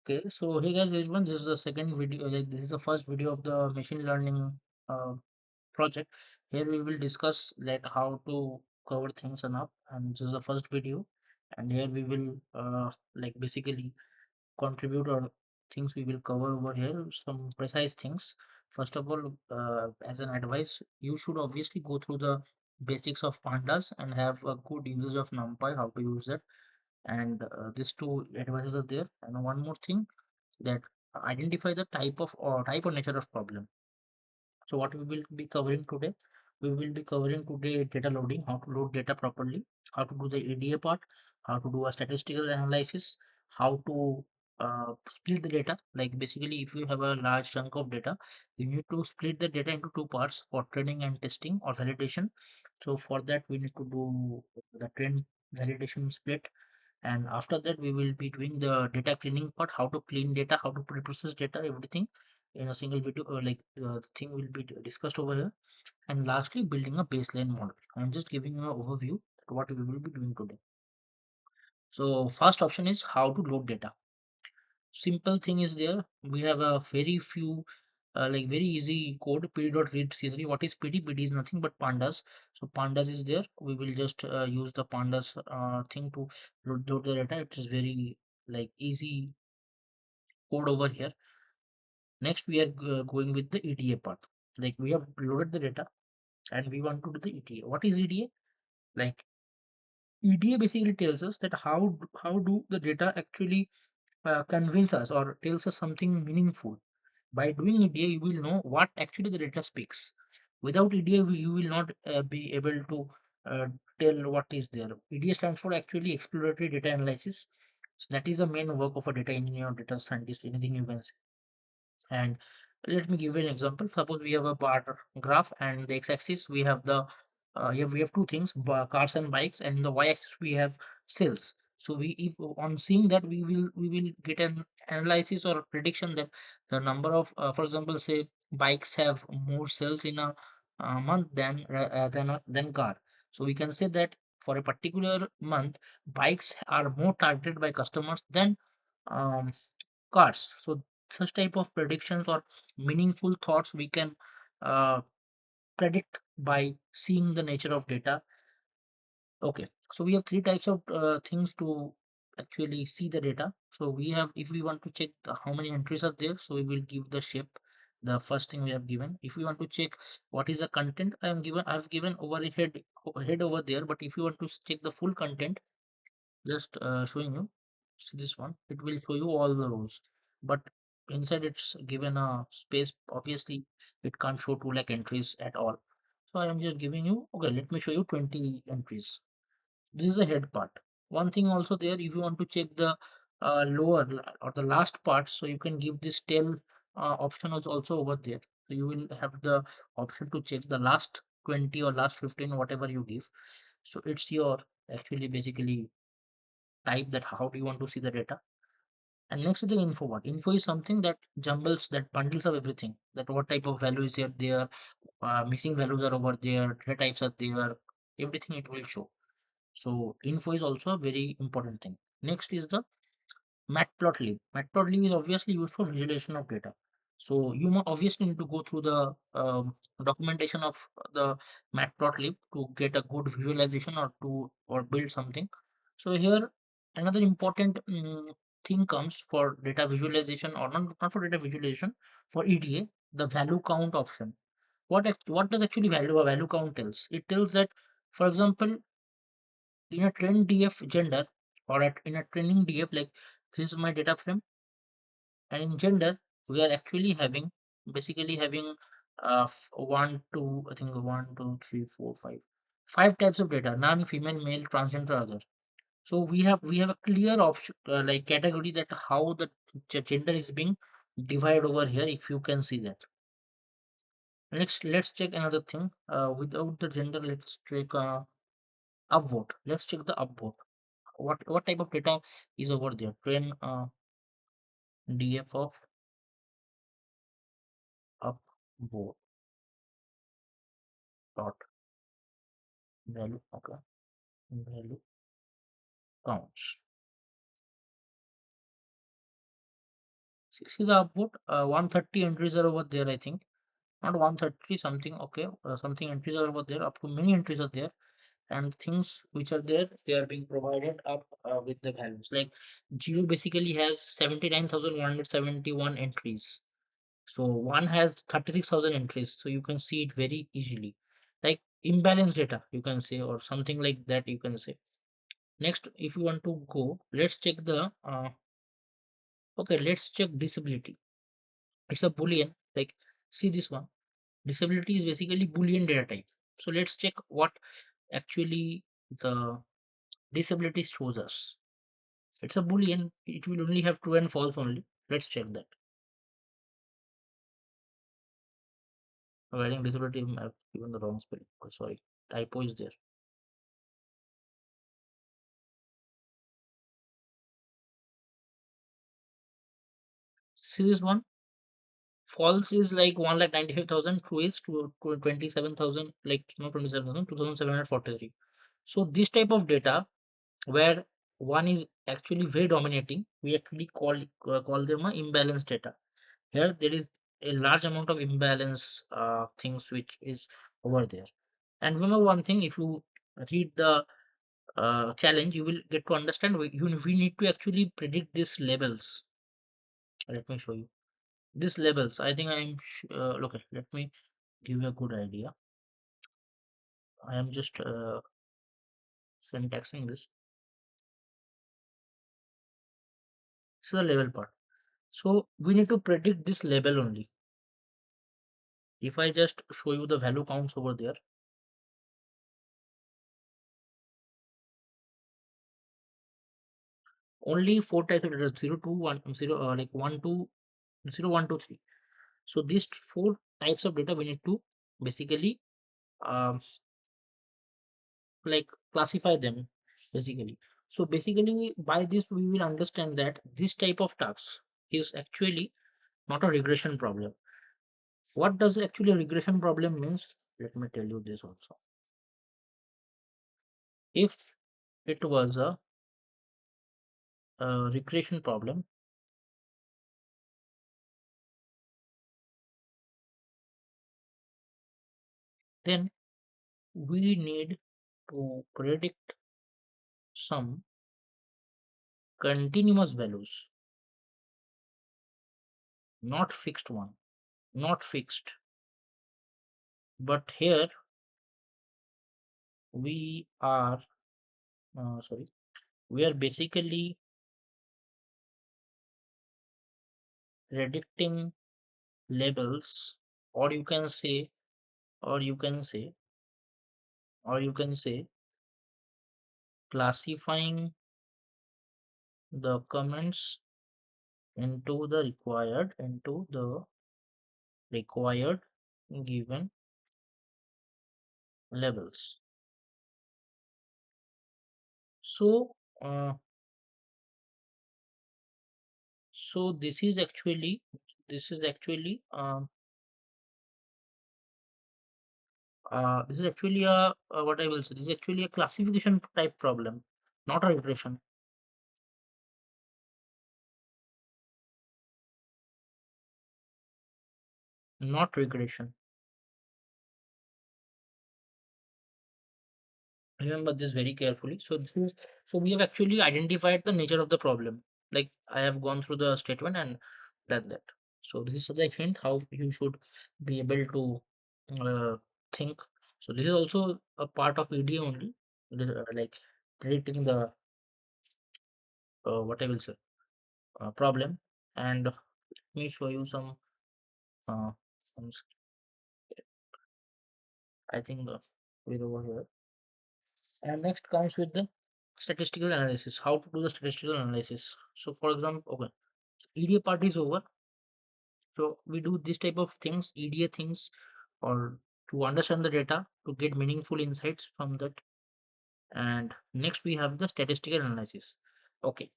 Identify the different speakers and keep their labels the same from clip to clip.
Speaker 1: Okay, so hey guys, everyone, this is the second video. Like this is the first video of the machine learning uh, project. Here we will discuss like how to cover things and up, and this is the first video. And here we will like basically contribute or things we will cover over here. Some precise things. First of all, as an advice, you should obviously go through the basics of pandas and have a good usage of NumPy, how to use it. And these two advices are there. And one more thing that identify the type or nature of problem. So what we will be covering today, we will be covering today data loading, how to load data properly, how to do the EDA part, how to do a statistical analysis, how to split the data. Like basically, if you have a large chunk of data, you need to split the data into two parts for training and testing or validation. So for that, we need to do the train validation split, and after that we will be doing the data cleaning part, how to clean data, how to pre-process data, everything in a single video, the thing will be discussed over here. And lastly, building a baseline model. I'm just giving you an overview at what we will be doing today. So first option is how to load data. Simple thing is there, we have a very few like very easy code, pd.read c3. What is pd? Pd is nothing but pandas. So pandas is there, we will just use the pandas thing to load the data. It is very like easy code over here. Next we are going with the EDA part. Like we have loaded the data and we want to do the EDA. What is EDA? Like EDA basically tells us that how do the data actually convince us or tells us something meaningful. By doing EDA, you will know what actually the data speaks. Without EDA, you will not be able to uh, tell what is there. EDA stands for actually exploratory data analysis. So that is the main work of a data engineer or data scientist, anything you can say. And let me give you an example. Suppose we have a bar graph, and the x-axis we have the here we have two things, cars and bikes, and in the y-axis we have sales. So we, if on seeing that, we will get an analysis or a prediction that the number of for example, say bikes have more sales in a month than car. So we can say that for a particular month, bikes are more targeted by customers than um, cars. So such type of predictions or meaningful thoughts we can uh, predict by seeing the nature of data. Okay, so we have three types of things to actually see the data. So we have, if we want to check how many entries are there, so we will give the shape, the first thing we have given. If we want to check what is the content, I've given over the head over there. But if you want to check the full content, just showing you, see this one, it will show you all the rows, but inside it's given a space. Obviously it can't show 2 lakh entries at all, so I am just giving you, okay, let me show you 20 entries. This is the head part. One thing also there, if you want to check the or the last part, so you can give this tail option is also over there. So you will have the option to check the last 20 or last 15, whatever you give. So it's your actually basically type that how do you want to see the data. And next is the info part. Info is something that jumbles, that bundles of everything, that what type of value is there, missing values are over there, data types are there, everything it will show. So info is also a very important thing. Next is the matplotlib. Matplotlib is obviously used for visualization of data. So you obviously need to go through the documentation of the matplotlib to get a good visualization or build something. So here another important thing comes for data visualization, or not for data visualization, for EDA, the value count option. What does actually value count tells? It tells that, for example, in a train DF gender, or in a training DF, like this is my data frame, and in gender we are actually having, basically having one two, I think one two three four five types of data: non, female, male, transgender, other. So we have a clear option, like category, that how the gender is being divided over here, if you can see that. Next, let's check another thing, without the gender. Let's check upvote. Let's check the upvote. What type of data is over there? Train DF of upvote dot value. Okay, value counts. See the output. 130 entries are over there, I think. Not 130 something. Okay, something entries are over there. Up to many entries are there, and things which are there, they are being provided up with the values. Like Geo basically has 79,171 entries. So one has 36,000 entries. So you can see it very easily. Like imbalanced data, you can say, or something like that, you can say. Next, if you want to go, let's check the okay, let's check disability. It's a boolean. Like, see this one. Disability is basically boolean data type. So let's check what actually the disability shows us. It's a boolean. It will only have true and false only. Let's check that. Writing disability, I've given the wrong spelling. Oh, sorry, typo is there. See this one. False is like 1,95,000. True is to 27,000. Like no 27,000. 2,743. So this type of data where one is actually very dominating, we actually call them a imbalanced data. Here there is a large amount of imbalance things which is over there. And remember one thing, if you read the challenge, you will get to understand we need to actually predict these levels. Let me show you these levels. I think okay, let me give you a good idea. I am just syntaxing this. This is the level part. So we need to predict this level only. If I just show you the value counts over there, only four types of data: 0, 2, 1, 0, like 1, 2, 0, 1, 2, 3. So these four types of data we need to basically um, like classify them basically. So basically by this we will understand that this type of task is actually not a regression problem. What does actually a regression problem means? Let me tell you this also. If it was a regression problem, then we need to predict some continuous values, not fixed one, not fixed. But here we are, sorry, we are basically predicting labels, or you can say, or you can say, or you can say, classifying the comments into the required given labels. So, so this is actually a what I will say. This is actually a classification type problem, not a regression, not regression. Remember this very carefully. So this is so we have actually identified the nature of the problem. Like I have gone through the statement and done that. So this is the hint how you should be able to think. So this is also a part of EDA only, like predicting the what I will say problem. And let me show you uh, some I think we're over here. And next comes with the statistical analysis. How to do the statistical analysis. So for example, okay, EDA part is over. So we do this type of things, EDA things, or to understand the data, to get meaningful insights from that. And next we have the statistical analysis. Okay,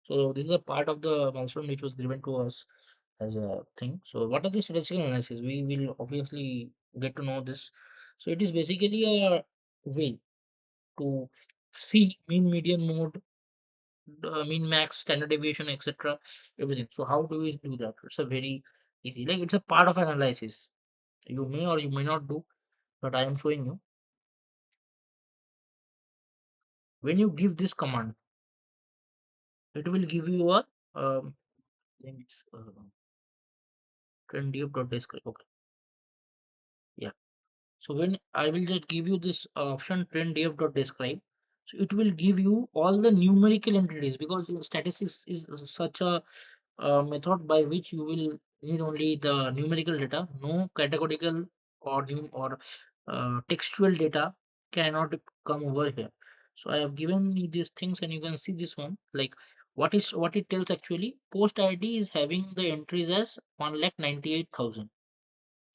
Speaker 1: so this is a part of the milestone which was given to us as a thing. So what is the statistical analysis? We will obviously get to know this. So it is basically a way to see mean median mode mean max, standard deviation, etc. Everything. So how do we do that? It's a very easy. Like it's a part of analysis. You may or you may not do, but I am showing you. When you give this command, it will give you a I think it's trendf.describe. Okay, yeah. So when I will just give you this option trendf.describe, so it will give you all the numerical entities, because statistics is such a method by which you will need only the numerical data, no categorical or textual data cannot come over here. So I have given you these things, and you can see this one, like what it tells actually. Post ID is having the entries as 1,98,000,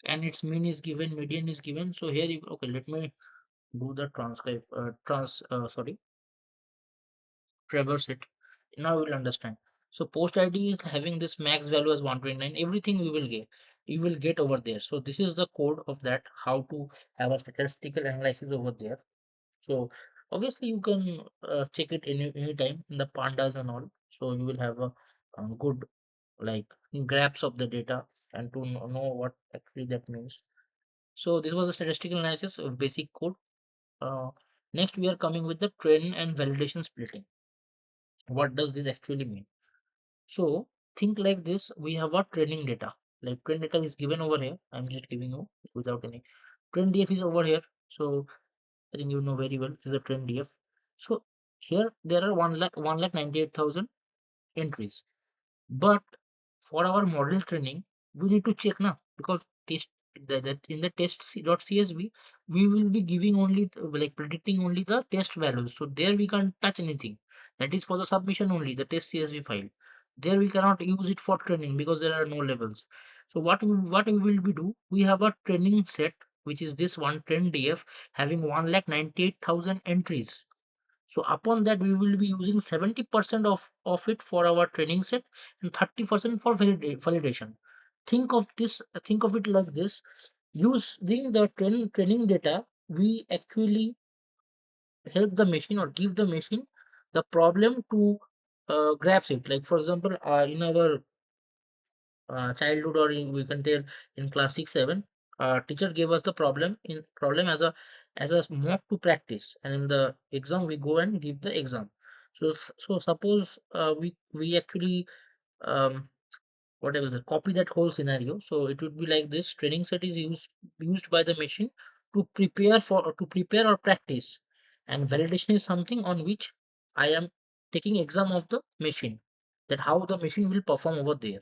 Speaker 1: and its mean is given, median is given. So here you, okay, let me do the transcribe sorry, traverse it. Now you will understand. So post ID is having this max value as 129. Everything we will get, you will get over there. So this is the code of that, how to have a statistical analysis over there. So obviously you can check it any time in the pandas and all. So you will have a good, like, grabs of the data, and to know what actually that means. So this was the statistical analysis of basic code. Uh, Next we are coming with the trend and validation splitting. What does this actually mean? So think like this: we have a training data. Like trend data is given over here. I'm just giving you without any. Trend DF is over here. So I think you know very well. This is a trend DF. So here there are 1,98,000 entries. But for our model training, we need to check now, because test that in the test.csv we will be giving only like predicting only the test values. So there we can't touch anything. That is for the submission only, the test CSV file. There we cannot use it for training because there are no labels. So what we will be do? We have a training set, which is this one trend DF having 1,98,000 entries. So upon that, we will be using 70% of it for our training set and 30% for validation. Think of it like this. Using the training data, we actually help the machine or give the machine the problem to grasp it. Like for example, in our childhood, or we can tell in class 6 7, teacher gave us the problem as a mock to practice, and in the exam we go and give the exam. So suppose we actually um, whatever the copy that whole scenario. So it would be like this: training set is used by the machine to prepare or practice, and validation is something on which I am taking exam of the machine, that how the machine will perform over there.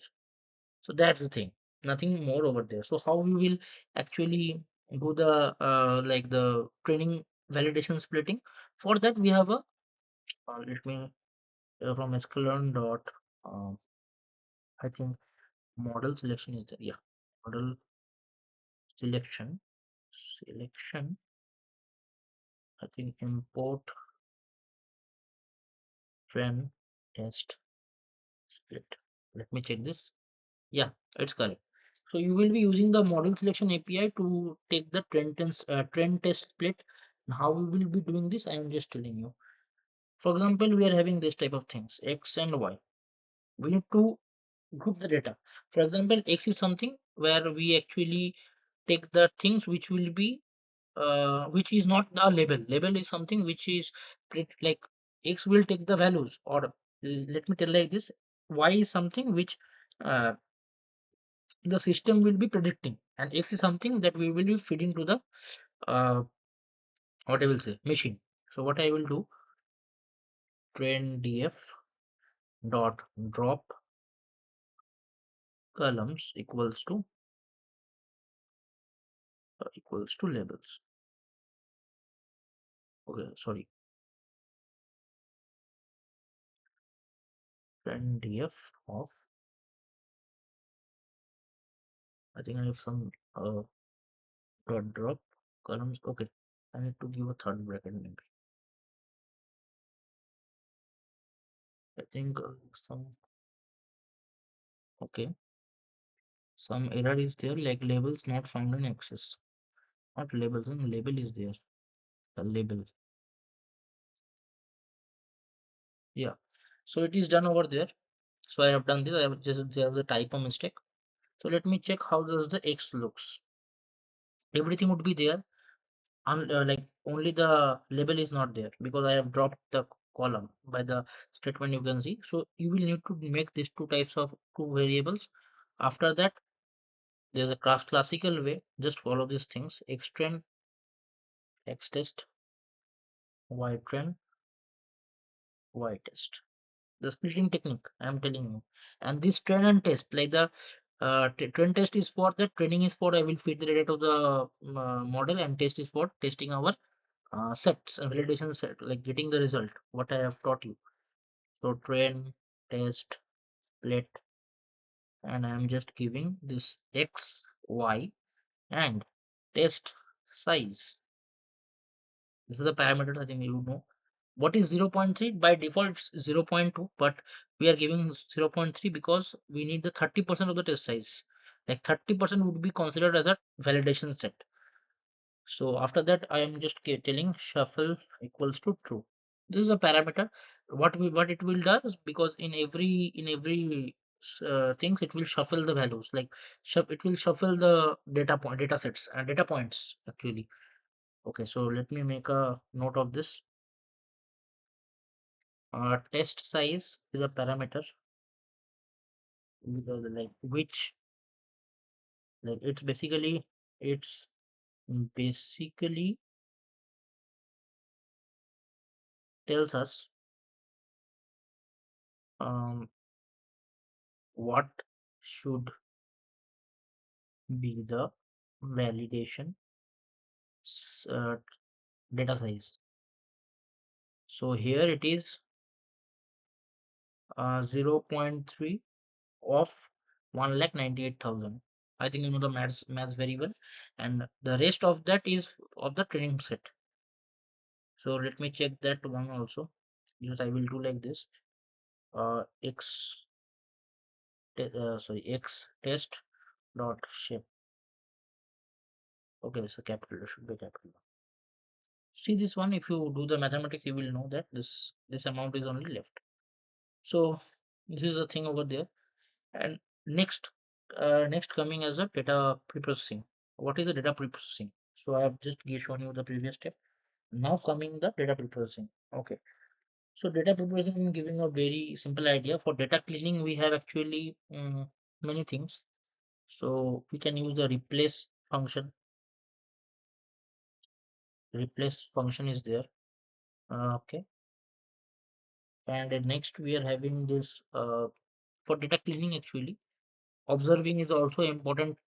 Speaker 1: So that's the thing, nothing more over there. So how we will actually do the like the training validation splitting? For that we have a let me from sklearn dot I think model selection is there. Yeah, model selection selection. I think import trend test split. Let me check this. Yeah, it's correct. So you will be using the model selection API to take the trend test split. And how we will be doing this, I am just telling you. For example, we are having this type of things, X and Y. We need to group the data. For example, X is something where we actually take the things which will be which is not the label. Label is something which is like X will take the values, or let me tell like this: Y is something which uh, the system will be predicting, and X is something that we will be feeding to the uh, what I will say, machine. So what I will do, train df dot drop columns equals to labels. Okay, sorry, train df of, I think I have some dot drop columns. Okay, I need to give a third bracket maybe. I think some, okay, some error is there, like labels not found in access. Not labels, and label is there. The label. Yeah. So it is done over there. So I have done this. I have just there was a typo mistake. So let me check how does the X looks. Everything would be there. Like only the label is not there because I have dropped the column by the statement you can see. So you will need to make these two types of two variables. After that, there's a classical way. Just follow these things. Xtrain, xtest, ytrain, ytest. The splitting technique I'm telling you. And this train and test, like the train test is for the training is for I will feed the data to the model, and test is for testing our sets and validation set, like getting the result what I have taught you. So train, test, split, and I'm just giving this x, y, and test size. This is the parameters I think you know. What is 0.3? By default, it's 0.2, but we are giving 0.3 because we need the 30% of the test size. Like 30% would be considered as a validation set. So after that, I am just telling shuffle equals to true. This is a parameter. What it will does, because in every things it will shuffle the values, like it will shuffle the data sets and data points actually. Okay, so let me make a note of this. Test size is a parameter, like which, like it's basically tells us um, what should be the validation s- uh, data size. So here it is 0.3 of 1,98,000. I think you know the maths very well, and the rest of that is of the training set. So let me check that one also. Just I will do like this. X test dot shape. Okay, so capital should be capital. See this one, if you do the mathematics, you will know that this amount is only left. So this is the thing over there. And next, next coming as a data preprocessing. What is the data preprocessing? So I have just shown you the previous step. Now coming the data preprocessing. Okay. So data preprocessing, I'm giving a very simple idea. For data cleaning, we have actually many things. So we can use the replace function. Replace function is there. Okay. And next we are having this for data cleaning actually. Observing is also important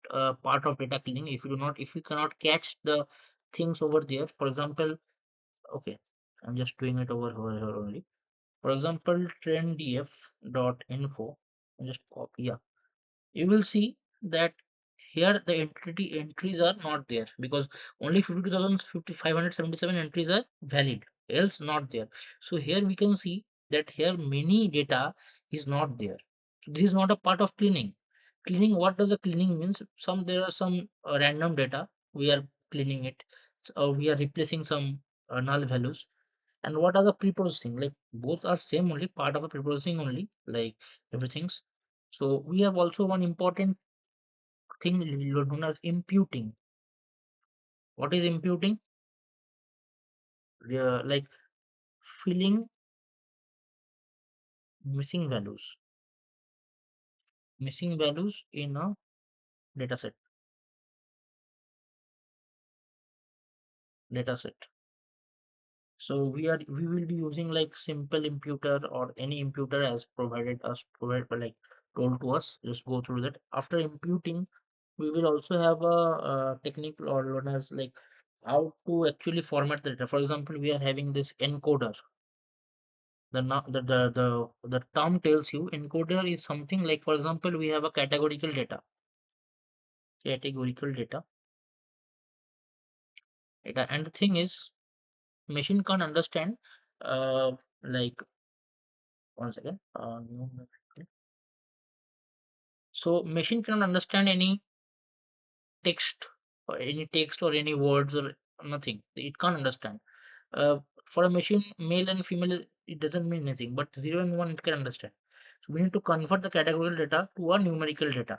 Speaker 1: part of data cleaning. If you cannot catch the things over there, for example, okay, I'm just doing it over here only. For example, trenddf dot info. Just copy, yeah. You will see that here the entries are not there because only 52,577 entries are valid, else not there. So here we can see that here many data is not there. So this is not a part of cleaning. Cleaning, what does the cleaning means? There are some random data we are cleaning it. So we are replacing some null values. And what are the pre-processing? Like both are same, only part of a pre-processing only, like everything's. So we have also one important thing known as imputing. What is imputing? Like filling missing values, missing values in a data set. Data set. So we will be using like simple imputer or any imputer as provided by like told to us. Just go through that. After imputing, we will also have a, technique or known as like how to actually format the data. For example, we are having this encoder. The term tells you encoder is something like, for example, we have a categorical data, and the thing is machine can't understand like, one second, so machine cannot understand text any text or any words or nothing. It can't understand. for a machine, male and female, it doesn't mean anything, but 0 and 1 it can understand. So we need to convert the categorical data to a numerical data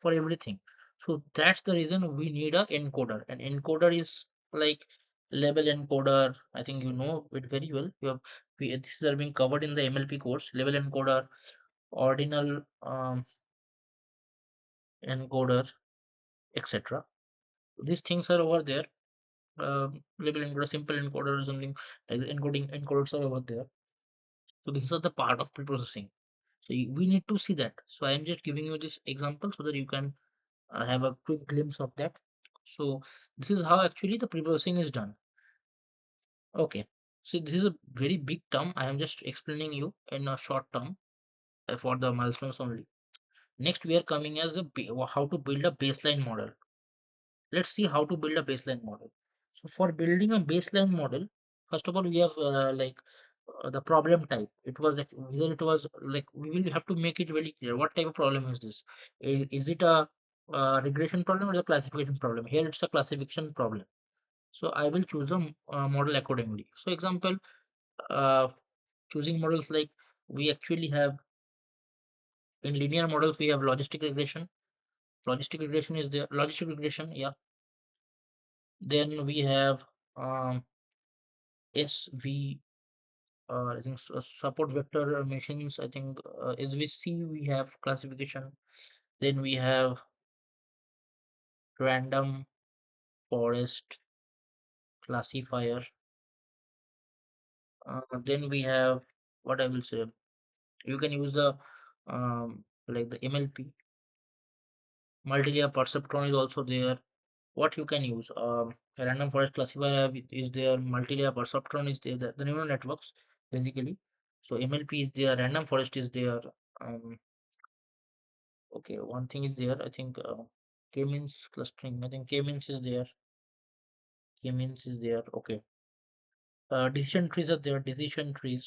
Speaker 1: for everything. So that's the reason we need a encoder. An encoder is like label encoder. I think you know it very well. This is being covered in the MLP course. Label encoder, ordinal encoder, etc. These things are over there. Label encoder, simple encoder, or something like encoding encoders are over there. So this is the part of pre-processing. So we need to see that. So I am just giving you this example so that you can have a quick glimpse of that. So this is how actually the pre-processing is done. Okay. So this is a very big term. I am just explaining you in a short term for the milestones only. Next, we are coming as how to build a baseline model. Let's see how to build a baseline model. So for building a baseline model, first of all, we have the problem type. It was like, whether it was like, we will have to make it very clear. What type of problem is this? Is it a regression problem or a classification problem? Here it's a classification problem. So I will choose a model accordingly. So example, uh, choosing models like, we actually have in linear models, we have logistic regression. Logistic regression is the logistic regression. Yeah. Then we have um, SV, I think support vector machines. I think SVC we have classification. Then we have random forest classifier. Then we have, what I will say. You can use the like the MLP. Multi-layer perceptron is also there. What you can use? Random forest classifier is there. Multi-layer perceptron is there. The neural networks basically. So MLP is there. Random forest is there. Um, Okay, one thing is there. I think k-means clustering. I think k-means is there. K-means is there. Okay. Decision trees are there. Decision tree,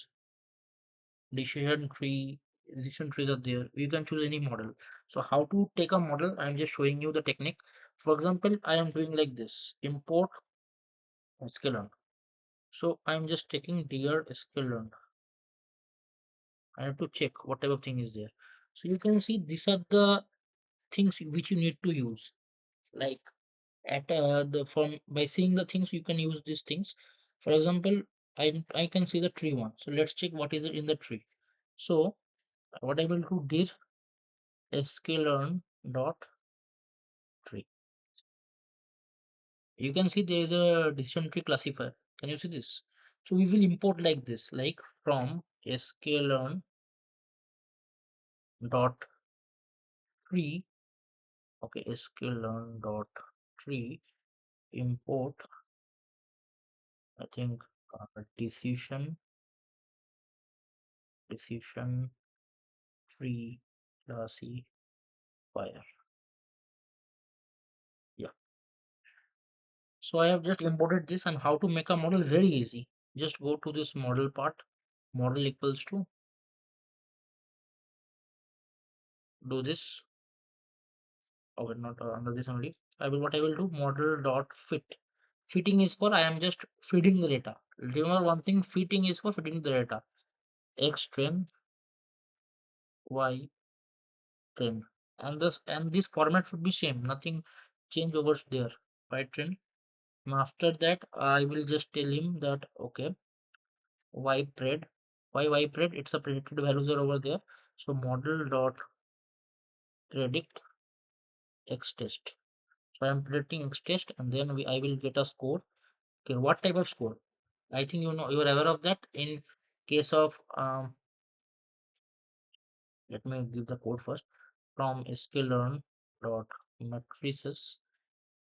Speaker 1: decision trees are there. You can choose any model. So how to take a model? I'm just showing you the technique. For example, I am doing like this. Import sklearn. So I'm just taking dear sklearn. I have to check what type of thing is there. So you can see these are the things which you need to use. Like at the from by seeing the things you can use these things. For example, I can see the tree one, so let's check what is it in the tree. So what I will do, dir sklearn dot tree. You can see there is a decision tree classifier. Can you see this? So we will import like this, like from sklearn dot tree. Okay, sklearn dot tree, import, I think decision tree classifier. Yeah. So I have just imported this, and how to make a model, very easy. Just go to this model part, model equals to, do this. Okay, not under this only. What I will do, model dot fit. Fitting is for, I am just feeding the data. Remember one thing, fitting is for fitting the data. X train, Y train. And this format should be same, nothing change over there. Y train. After that, I will just tell him that okay, Y pred. Why Y pred? It's a predicted values are over there. So model dot predict X test. So I am predicting X test, and then I will get a score. Okay, what type of score? I think you are aware of that. In case of let me give the code first. From sklearn dot matrices.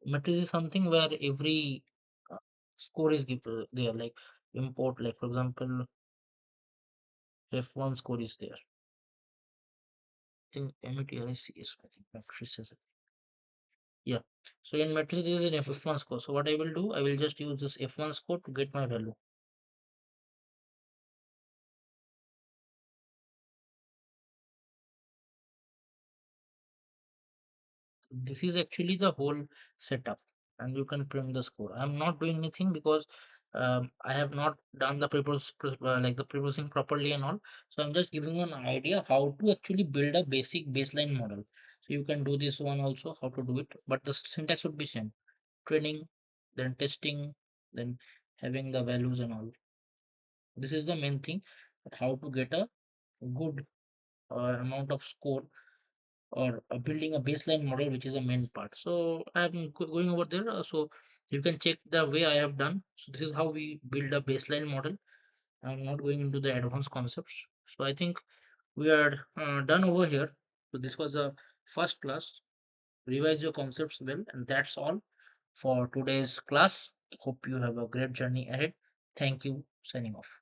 Speaker 1: Matrix is something where every uh, score is given there. Like import, like for example, F1 score is there. I think MATRIC is, I think matrices. Yeah. So in matrix there is an F1 score. So what I will do, I will just use this F1 score to get my value. This is actually the whole setup, and you can print the score. I'm not doing anything because I have not done the like the preprocessing properly and all. So I'm just giving you an idea how to actually build a basic baseline model. So you can do this one also, how to do it, but the syntax would be same: training, then testing, then having the values and all. This is the main thing, that how to get a good amount of score, or building a baseline model, which is a main part. So I'm going over there. So you can check the way I have done. So this is how we build a baseline model. I'm not going into the advanced concepts. So I think we are done over here. So this was the first class. Revise your concepts well, and that's all for today's class. Hope you have a great journey ahead. Thank you. Signing off.